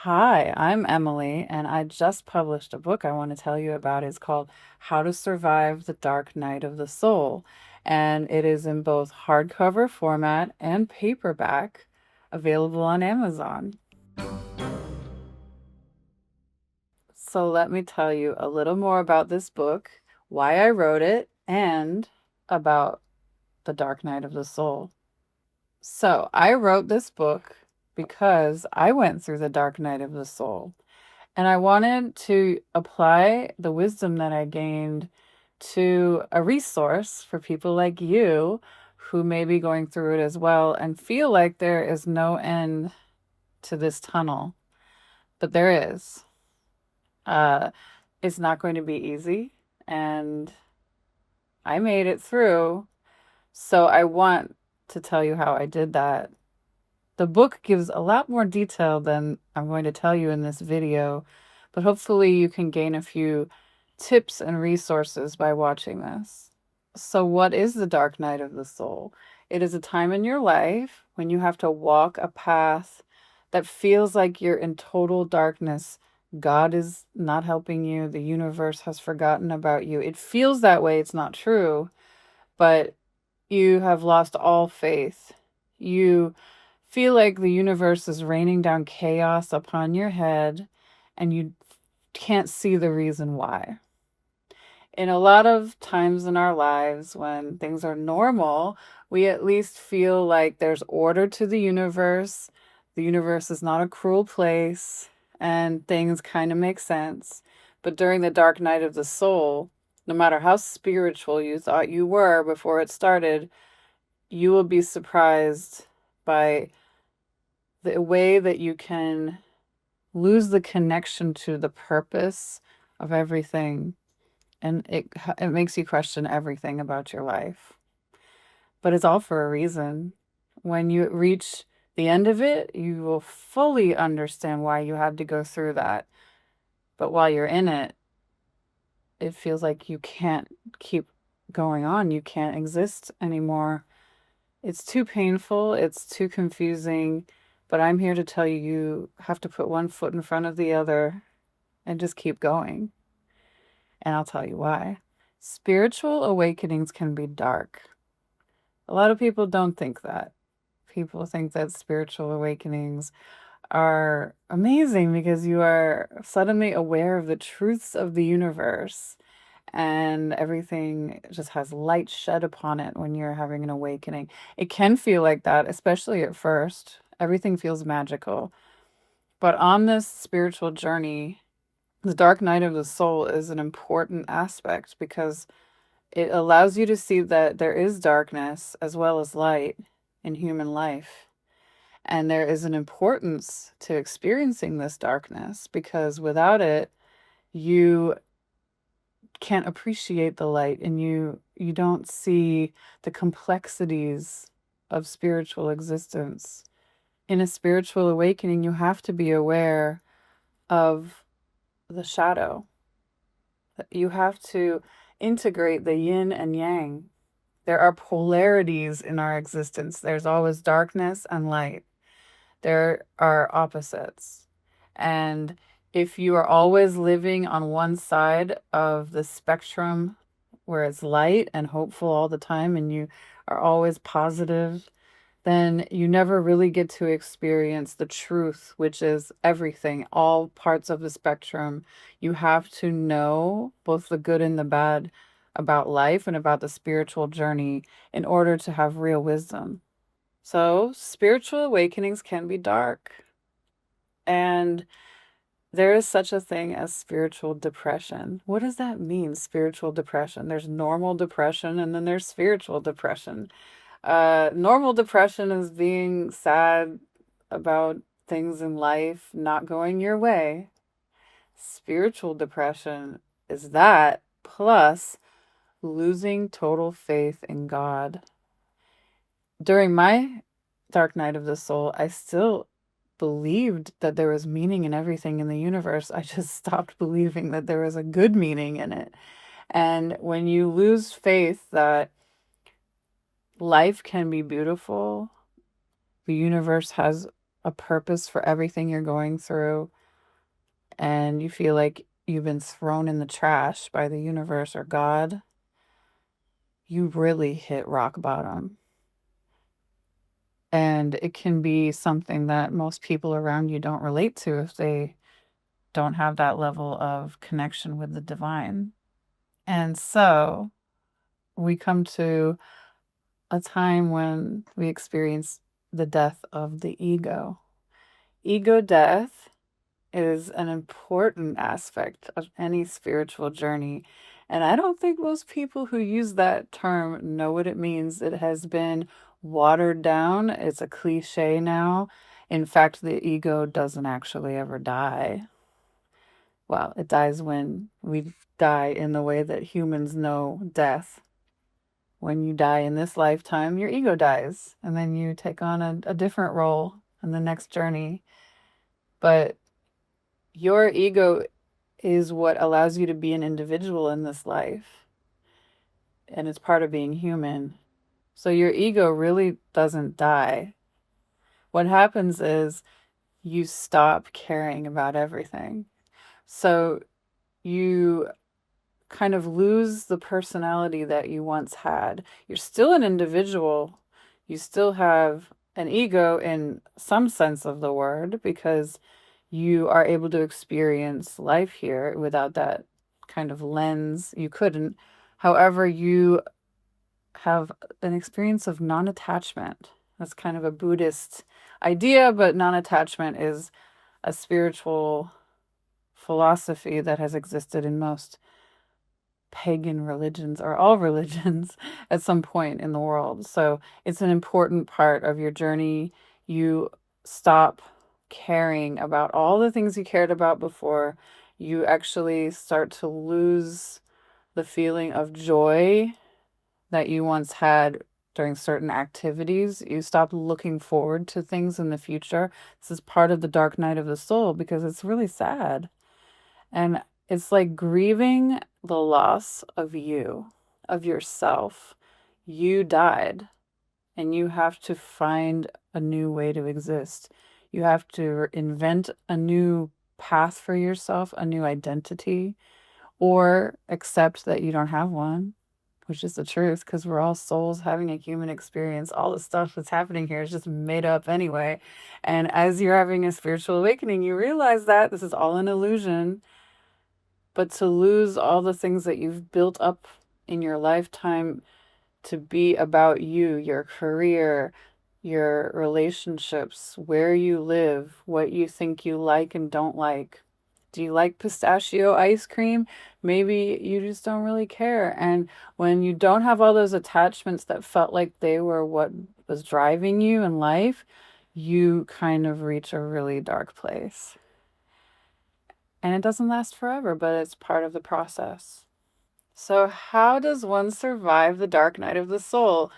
Hi, I'm Emily, and I just published a book I want to tell you about. It's called How to Survive the Dark Night of the Soul, and it is in both hardcover format and paperback, available on Amazon. So let me tell you a little more about this book, why I wrote it, and about the Dark Night of the Soul. So I wrote this book because I went through the Dark Night of the Soul. And I wanted to apply the wisdom that I gained to a resource for people like you who may be going through it as well and feel like there is no end to this tunnel. But there is. Uh, it's not going to be easy, and I made it through. So I want to tell you how I did that. The book gives a lot more detail than I'm going to tell you in this video, but hopefully you can gain a few tips and resources by watching this. So, what is the dark night of the soul? It is a time in your life when you have to walk a path that feels like you're in total darkness. God is not helping you. The universe has forgotten about you. It feels that way. It's not true, but you have lost all faith. You feel like the universe is raining down chaos upon your head and you can't see the reason why. In a lot of times in our lives when things are normal, we at least feel like there's order to the universe. The universe is not a cruel place and things kind of make sense. But during the dark night of the soul, no matter how spiritual you thought you were before it started, you will be surprised by the way that you can lose the connection to the purpose of everything, and it makes you question everything about your life. But it's all for a reason. When you reach the end of it, you will fully understand why you had to go through that. But while you're in it, it feels like you can't keep going on. You can't exist anymore. It's too painful, it's too confusing, but I'm here to tell you you have to put one foot in front of the other and just keep going. And I'll tell you why. Spiritual awakenings can be dark. A lot of people don't think that. People think that spiritual awakenings are amazing because you are suddenly aware of the truths of the universe and everything just has light shed upon it when you're having an awakening. It can feel like that, especially at first. Everything feels magical. But on this spiritual journey, the dark night of the soul is an important aspect because it allows you to see that there is darkness as well as light in human life. And there is an importance to experiencing this darkness because without it, you can't appreciate the light and you don't see the complexities of spiritual existence. In a spiritual awakening, you have to be aware of the shadow. You have to integrate the yin and yang. There are polarities in our existence. There's always darkness and light. There are opposites. And if you are always living on one side of the spectrum where it's light and hopeful all the time and you are always positive, then you never really get to experience the truth, which is everything, all parts of the spectrum. You have to know both the good and the bad about life and about the spiritual journey in order to have real wisdom. So, spiritual awakenings can be dark, and there is such a thing as spiritual depression. What does that mean, spiritual depression? There's normal depression and then there's spiritual depression. Normal depression is being sad about things in life not going your way. Spiritual depression is that plus losing total faith in God. During my dark night of the soul, I still believed that there was meaning in everything in the universe. I just stopped believing that there was a good meaning in it. And when you lose faith that life can be beautiful, the universe has a purpose for everything you're going through, and you feel like you've been thrown in the trash by the universe or God, you really hit rock bottom. And it can be something that most people around you don't relate to if they don't have that level of connection with the divine. And so we come to a time when we experience the death of the ego. Ego death is an important aspect of any spiritual journey. And I don't think most people who use that term know what it means. It has been watered down, it's a cliche now. In fact, the ego doesn't actually ever die. Well, it dies when we die in the way that humans know death. When you die in this lifetime, your ego dies, and then you take on a different role in the next journey. But your ego is what allows you to be an individual in this life, and it's part of being human. So your ego really doesn't die. What happens is you stop caring about everything. So you kind of lose the personality that you once had. You're still an individual. You still have an ego in some sense of the word because you are able to experience life here without that kind of lens. You couldn't. However, you have an experience of non attachment. That's kind of a Buddhist idea, but non attachment is a spiritual philosophy that has existed in most pagan religions or all religions at some point in the world. So it's an important part of your journey. You stop caring about all the things you cared about before. You actually start to lose the feeling of joy that you once had during certain activities. You stop looking forward to things in the future. This is part of the dark night of the soul because it's really sad. And it's like grieving the loss of you, of yourself. You died, and you have to find a new way to exist. You have to invent a new path for yourself, a new identity, or accept that you don't have one, which is the truth, because we're all souls having a human experience. All the stuff that's happening here is just made up anyway. And as you're having a spiritual awakening, you realize that this is all an illusion. But to lose all the things that you've built up in your lifetime to be about you, your career, your relationships, where you live, what you think you like and don't like. Do you like pistachio ice cream? Maybe you just don't really care. And when you don't have all those attachments that felt like they were what was driving you in life, you kind of reach a really dark place. And it doesn't last forever, but it's part of the process. So, how does one survive the dark night of the soul?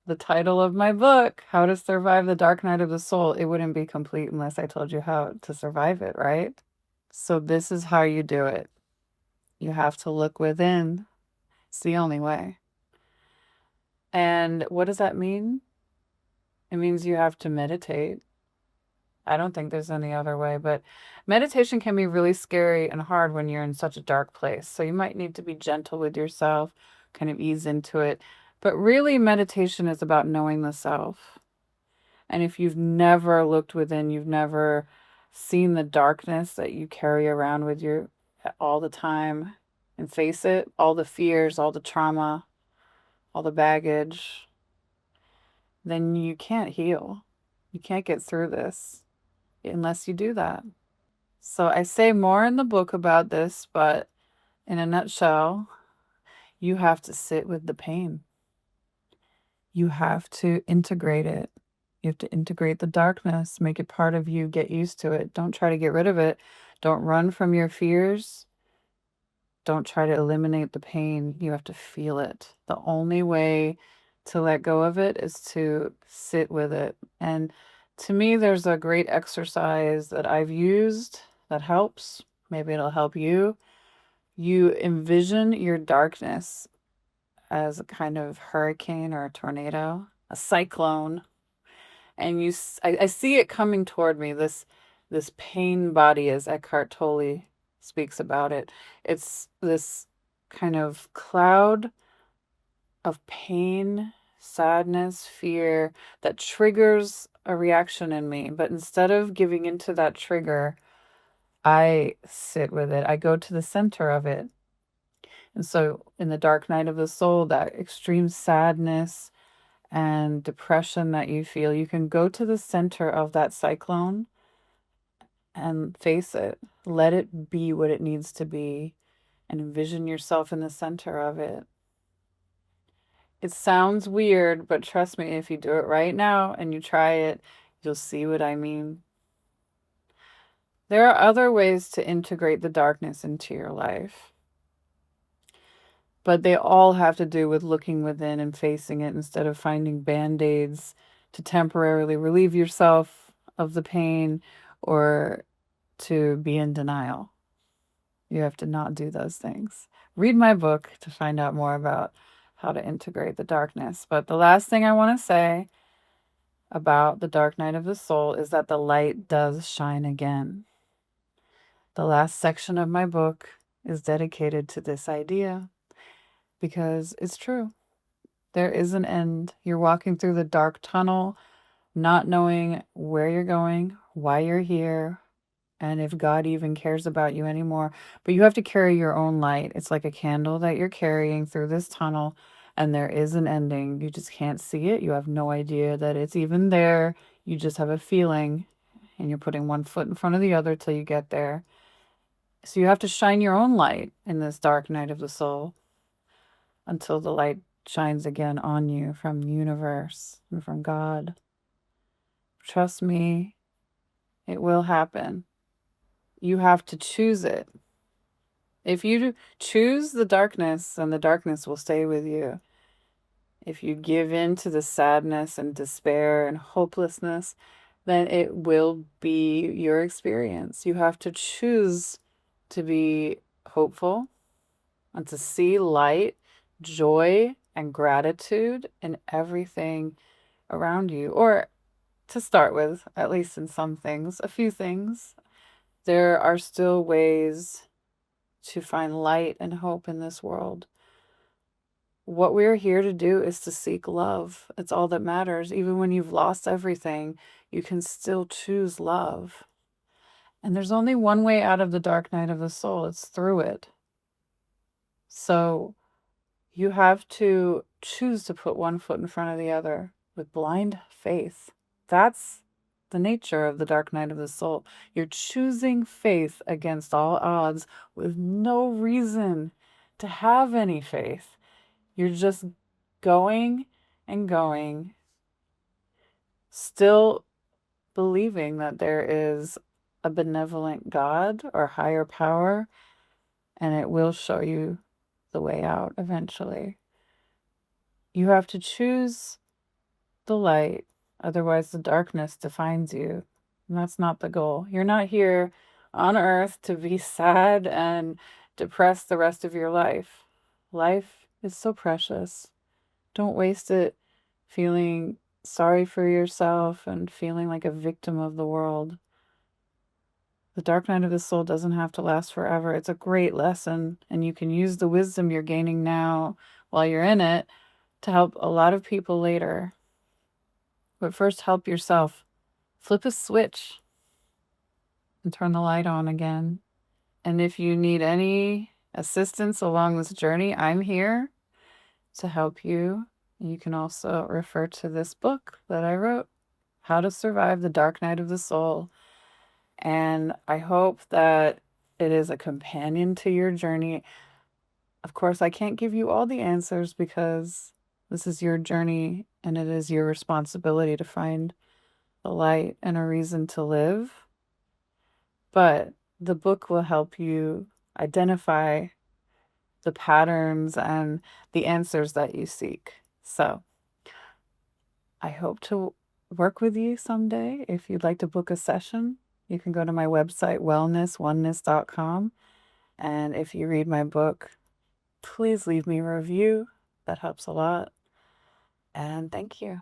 The title of my book, How to Survive the Dark Night of the Soul. It wouldn't be complete unless I told you how to survive it, right? So, this is how you do it. You have to look within. It's the only way. And what does that mean? It means you have to meditate. I don't think there's any other way, but meditation can be really scary and hard when you're in such a dark place. So you might need to be gentle with yourself, kind of ease into it. But really, meditation is about knowing the self. And if you've never looked within, you've never seen the darkness that you carry around with you all the time and face it, all the fears, all the trauma, all the baggage, then you can't heal. You can't get through this unless you do that. So I say more in the book about this, but in a nutshell, you have to sit with the pain. You have to integrate it. You have to integrate the darkness, make it part of you, get used to it. Don't try to get rid of it. Don't run from your fears. Don't try to eliminate the pain. You have to feel it. The only way to let go of it is to sit with it. And to me, there's a great exercise that I've used that helps. Maybe it'll help you. You envision your darkness as a kind of hurricane or a tornado, a cyclone, and I see it coming toward me, this pain body, as Eckhart Tolle speaks about it. It's this kind of cloud of pain, sadness, fear that triggers a reaction in me. But instead of giving into that trigger, I sit with it. I go to the center of it. And so in the dark night of the soul, that extreme sadness and depression that you feel, you can go to the center of that cyclone and face it. Let it be what it needs to be and envision yourself in the center of it. It sounds weird, but trust me, if you do it right now and you try it, you'll see what I mean. There are other ways to integrate the darkness into your life, but they all have to do with looking within and facing it instead of finding band-aids to temporarily relieve yourself of the pain or to be in denial. You have to not do those things. Read my book to find out more about how to integrate the darkness. But the last thing I want to say about the dark night of the soul is that the light does shine again. The last section of my book is dedicated to this idea because it's true. There is an end. You're walking through the dark tunnel, not knowing where you're going, why you're here, and if God even cares about you anymore. But you have to carry your own light. It's like a candle that you're carrying through this tunnel, and there is an ending. You just can't see it. You have no idea that it's even there. You just have a feeling, and you're putting one foot in front of the other till you get there. So you have to shine your own light in this dark night of the soul until the light shines again on you from the universe and from God. Trust me, it will happen. You have to choose it. If you choose the darkness, then the darkness will stay with you. If you give in to the sadness and despair and hopelessness, then it will be your experience. You have to choose to be hopeful and to see light, joy, and gratitude in everything around you. Or to start with, at least in some things, a few things. There are still ways to find light and hope in this world. What we're here to do is to seek love. It's all that matters. Even when you've lost everything, you can still choose love. And there's only one way out of the dark night of the soul. It's through it. So you have to choose to put one foot in front of the other with blind faith. That's the nature of the dark night of the soul. You're choosing faith against all odds with no reason to have any faith. You're just going and going, still believing that there is a benevolent God or higher power, and it will show you the way out eventually. You have to choose the light, otherwise the darkness defines you. And that's not the goal. You're not here on earth to be sad and depressed the rest of your life. Life is so precious. Don't waste it feeling sorry for yourself and feeling like a victim of the world. The dark night of the soul doesn't have to last forever. It's a great lesson, and you can use the wisdom you're gaining now while you're in it to help a lot of people later. But first, help yourself. Flip a switch and turn the light on again. And if you need any assistance along this journey, I'm here to help you. You can also refer to this book that I wrote, How to Survive the Dark Night of the Soul. And I hope that it is a companion to your journey. Of course, I can't give you all the answers because this is your journey and it is your responsibility to find the light and a reason to live. But the book will help you identify the patterns and the answers that you seek. So I hope to work with you someday. If you'd like to book a session, you can go to my website, wellnessoneness.com. And if you read my book, please leave me a review. That helps a lot. And thank you.